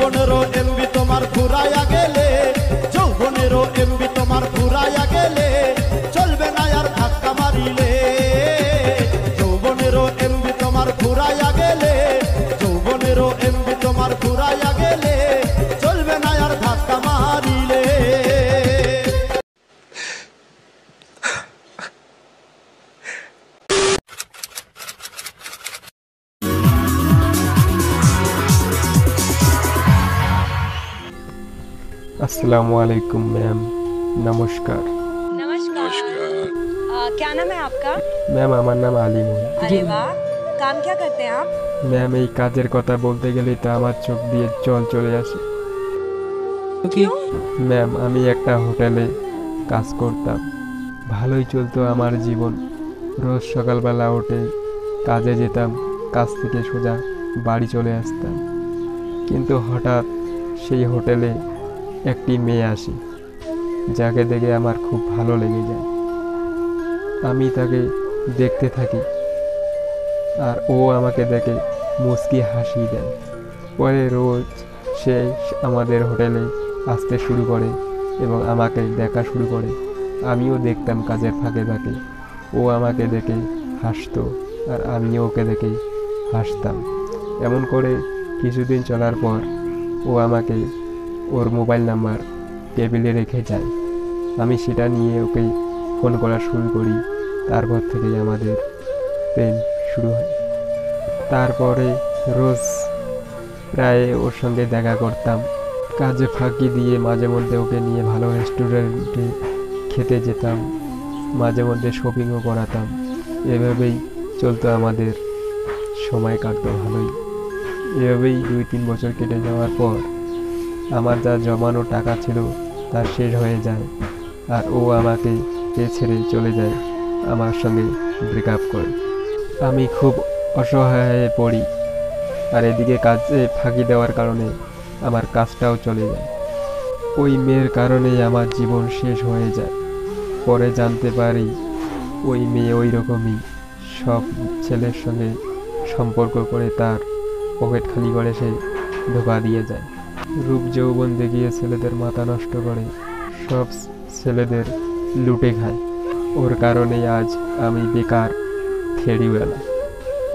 যৌবনেরও MB তোমার ফুরাইয়া গেলে, যৌবনেরও এমবি তোমার ফুরাইয়া গেলে চলবে না আর ধাক্কা মারিলে। যৌবনেরও এমবি তোমার ফুরাইয়া গেলে, যৌবনেরও এমবি তোমার ফুরাইয়া গেলে চলবে না আর ধাক্কা মারিলে। अस्सलामु अलैकुम मैम, नमस्कार। नमस्कार। क्या नाम है आपका? मैम আমার নাম আলিম। अरे वाह, काम क्या करते हैं आप? ম্যাম এই কাজের কথা বলতে গেলেই তো আমার চোখ দিয়ে জল চলে আসে। क्यों? ম্যাম আমি একটা হোটেলে কাজ করতাম, ভালোই চলতো আমার জীবন। রোজ সকালবেলা উঠে কাজে যেতাম, কাজ থেকে সোজা বাড়ি চলে আসতাম। কিন্তু হঠাৎ সেই হোটেলে একটি মেয়ে আসে, যাকে দেখে আমার খুব ভালো লেগে যায়। আমি তাকে দেখতে থাকি আর ও আমাকে দেখে মুচকি হাসি দেয়। পরে রোজ সে আমাদের হোটেলে আসতে শুরু করে এবং আমাকে দেখা শুরু করে। আমিও দেখতাম কাজের ফাঁকে ফাঁকে, ও আমাকে দেখে হাসতো আর আমিও ওকে দেখে হাসতাম। এমন করে কিছুদিন চলার পর ও আমাকে ওর মোবাইল নাম্বার টেবিলে রেখে যায়। আমি সেটা নিয়ে ওকে ফোন করা শুরু করি। তারপর থেকেই আমাদের প্রেম শুরু হয়। তারপরে রোজ প্রায় ওর সঙ্গে দেখা করতাম। কাজে ফাঁকি দিয়ে মাঝে মধ্যে ওকে নিয়ে ভালো রেস্টুরেন্টে খেতে যেতাম, মাঝে মধ্যে শপিংও করাতাম। এভাবেই চলতো আমাদের, সময় কাটতো ভালোই। এভাবেই 2-3 বছর কেটে যাওয়ার পর আমার যা জমানো টাকা ছিল তার শেষ হয়ে যায় আর ও আমাকে ছেড়ে চলে যায়, আমার সঙ্গে ব্রেকআপ করে। আমি খুব অসহায় হয়ে পড়ি আর এদিকে কাজে ফাঁকি দেওয়ার কারণে আমার কাজটাও চলে যায়। ওই মেয়ের কারণেই আমার জীবন শেষ হয়ে যায়। পরে জানতে পারি ওই মেয়ে ওই রকমই সব ছেলের সঙ্গে সম্পর্ক করে তার পকেট খালি করে সে ধোঁকা দিয়ে যায়। রূপ যৌবন দেখিয়ে ছেলেদের মাথা নষ্ট করে, সব ছেলেদের লুটে খায়। ওর কারণেই আজ আমি বেকার ফেরিওয়ালা।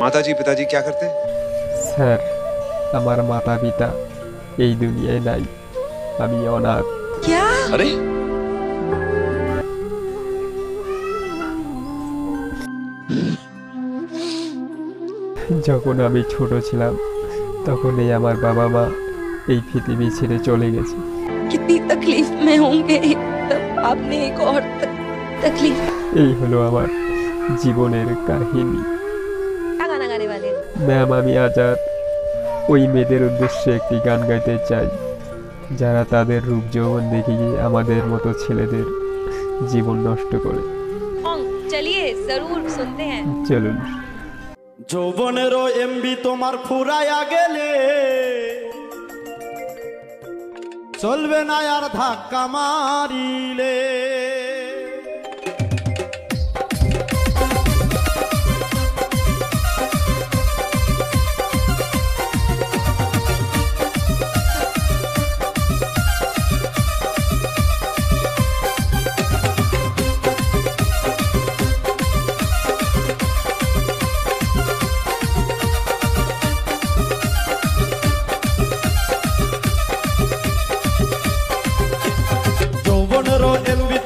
माताजी पिताजी क्या करते हैं? স্যার আমার মাতা পিতা এই দুনিয়ায় নাই, আমি অনাথ। क्या? अरे যখন আমি ছোট ছিলাম তখনই আমার বাবা মা এই পৃথিবী ছেড়ে চলে গেছে। कितनी तकलीफ में होंगे तब आपने एक और तकलीफ। এই হলো আমার জীবনের কাহিনী। क्या गाना गाने वाले? ম্যাম আমি আজ আর ওই মেয়েদের উদ্দেশ্যে একটি গান গাইতে চাই, যারা তাদের রূপ যৌবন দেখিয়ে আমাদের মতো ছেলেদের জীবন নষ্ট করে। चलिए जरूर सुनते हैं। চলুন। যৌবনেরও এমবি তোমার ফুরাইয়া গেলে চলবে না আর ধাক্কা মারিলে। যৌবনেরও এমবি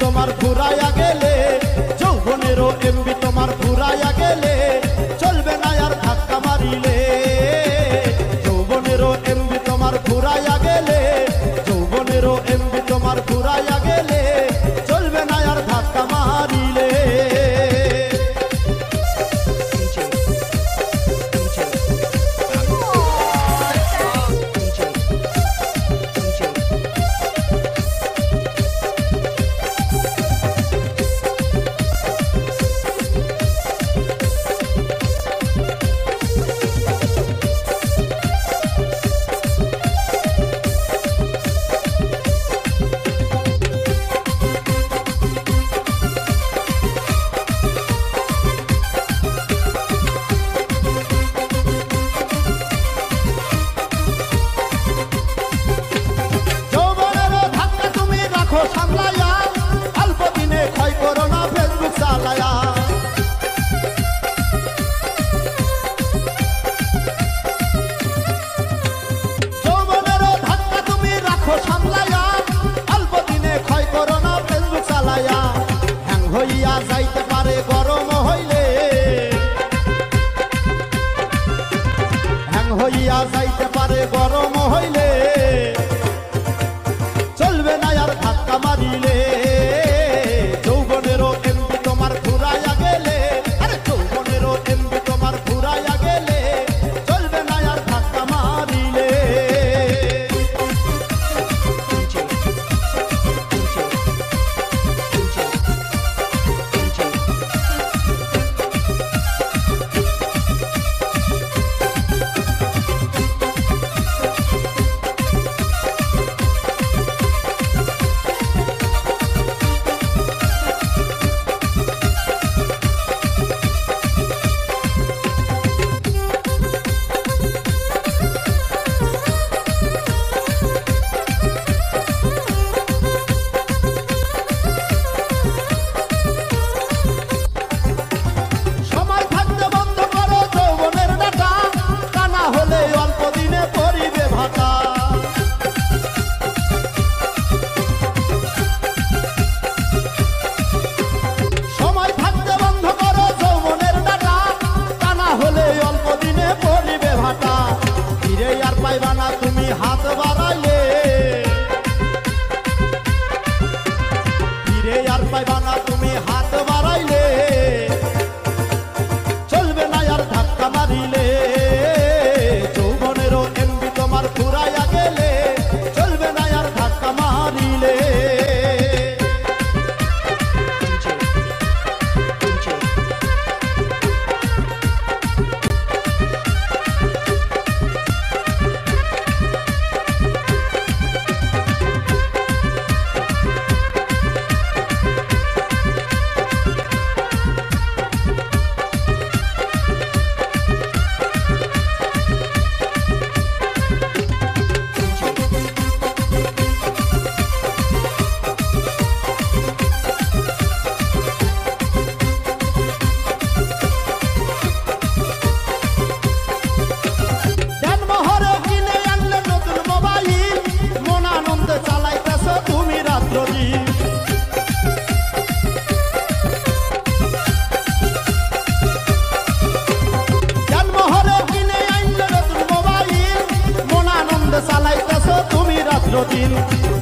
থাকো তুমি রাত্র দিন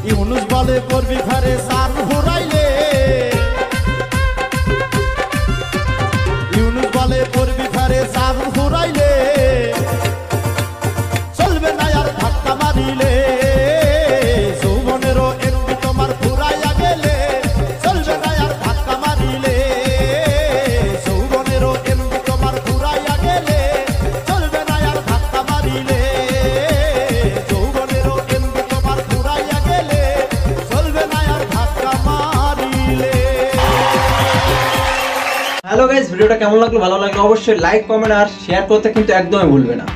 ইউনুস বলে করবি ঘরে সান ঘুরাইলে ইউনুস বলে করবি ঘরে সান ঘুরাইলে চলবে না আর ধাক্কা মারিলে যৌবনেরও এমনি তোমার ঘুরাইয়া গেলে চলবে না আর ধাক্কা মারিলে যৌবনেরও এমনি তোমার ঘুরাইয়া গেলে চলবে না আর ধাক্কা মারিলে যৌবনেরও এমনি তোমার ঘুরাইয়া গেলে চলবে না আর ধাক্কা মারিলে। হ্যালো গাইস, ভিডিওটা কেমন লাগলো? ভালো লাগলে অবশ্যই লাইক, কমেন্ট আর শেয়ার করতে কিন্তু একদমই ভুলবে না।